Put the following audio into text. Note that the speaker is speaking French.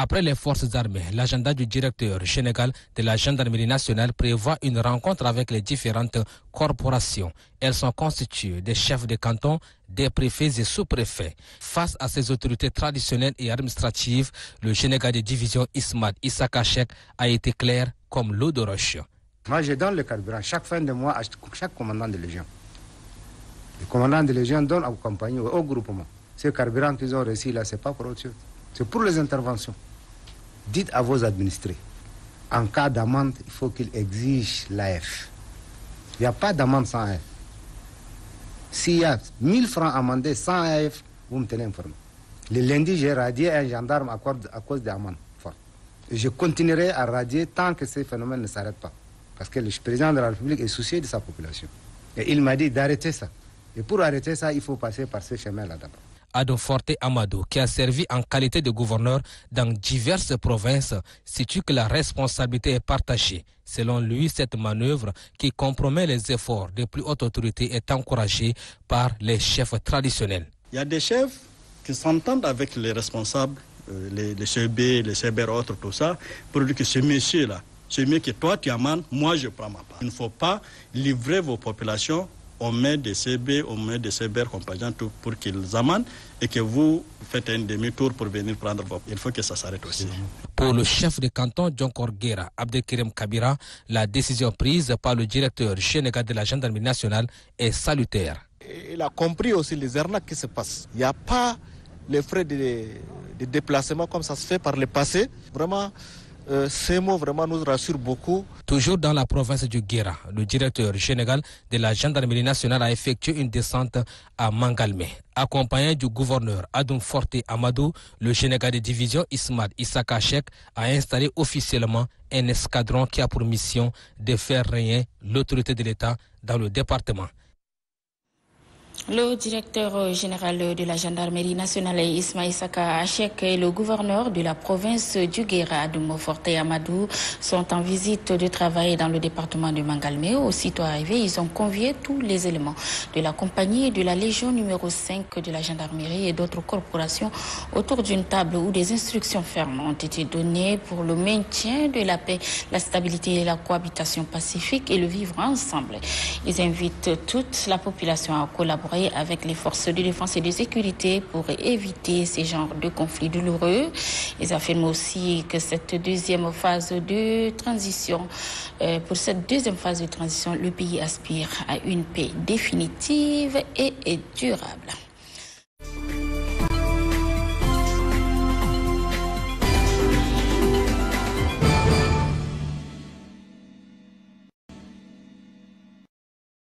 Après les forces armées, l'agenda du directeur général de la gendarmerie nationale prévoit une rencontre avec les différentes corporations. Elles sont constituées des chefs de canton, des préfets et sous-préfets. Face à ces autorités traditionnelles et administratives, le général de division Ismaël Issa Kachek a été clair comme l'eau de roche. Moi, je donne le carburant chaque fin de mois à chaque commandant de légion. Les commandants de légion donnent aux compagnies, au groupement. Ce carburant qu'ils ont reçu là, ce n'est pas pour autre chose. C'est pour les interventions. Dites à vos administrés, en cas d'amende, il faut qu'ils exigent l'AF. Il n'y a pas d'amende sans AF. S'il y a 1000 francs amendés sans AF, vous me tenez informé. Le lundi, j'ai radié un gendarme à cause des amendes fortes. Et je continuerai à radier tant que ces phénomènes ne s'arrêtent pas. Parce que le président de la République est soucieux de sa population. Et il m'a dit d'arrêter ça. Et pour arrêter ça, il faut passer par ce chemin-là d'abord. Adon Forte Amadou, qui a servi en qualité de gouverneur dans diverses provinces, situe que la responsabilité est partagée. Selon lui, cette manœuvre qui compromet les efforts des plus hautes autorités est encouragée par les chefs traditionnels. Il y a des chefs qui s'entendent avec les responsables, les CB, les CBR, autres, tout ça, pour dire que ce monsieur-là, c'est mieux que toi tu amendes, moi je prends ma part. Il ne faut pas livrer vos populations aux mains des CB, aux mains des CBR, compagnon, pour qu'ils amendent et que vous faites un demi-tour pour venir prendre vos... Il faut que ça s'arrête aussi. Pour le chef de canton, Djonkor Guera, Abdelkirim Kabira, la décision prise par le directeur général de la gendarmerie nationale est salutaire. Il a compris aussi les arnaques qui se passent. Il n'y a pas les frais de déplacement comme ça se fait par le passé. Vraiment, ces mots vraiment nous rassurent beaucoup. Toujours dans la province du Guera, le directeur général de la gendarmerie nationale a effectué une descente à Mangalmé. Accompagné du gouverneur Adon Forte Amadou, le général de division Ismaël Issa Kachek a installé officiellement un escadron qui a pour mission de faire régner l'autorité de l'État dans le département. Le directeur général de la gendarmerie nationale Ismaël Issa Kachek et le gouverneur de la province du Guera, Adon Forte Amadou, sont en visite de travail dans le département de Mangalmé. Aussitôt arrivés, ils ont convié tous les éléments de la compagnie de la Légion numéro 5 de la gendarmerie et d'autres corporations autour d'une table où des instructions fermes ont été données pour le maintien de la paix, la stabilité et la cohabitation pacifique et le vivre ensemble. Ils invitent toute la population à collaborer avec les forces de défense et de sécurité pour éviter ces genres de conflits douloureux. Ils affirment aussi que cette deuxième phase de transition, le pays aspire à une paix définitive et durable.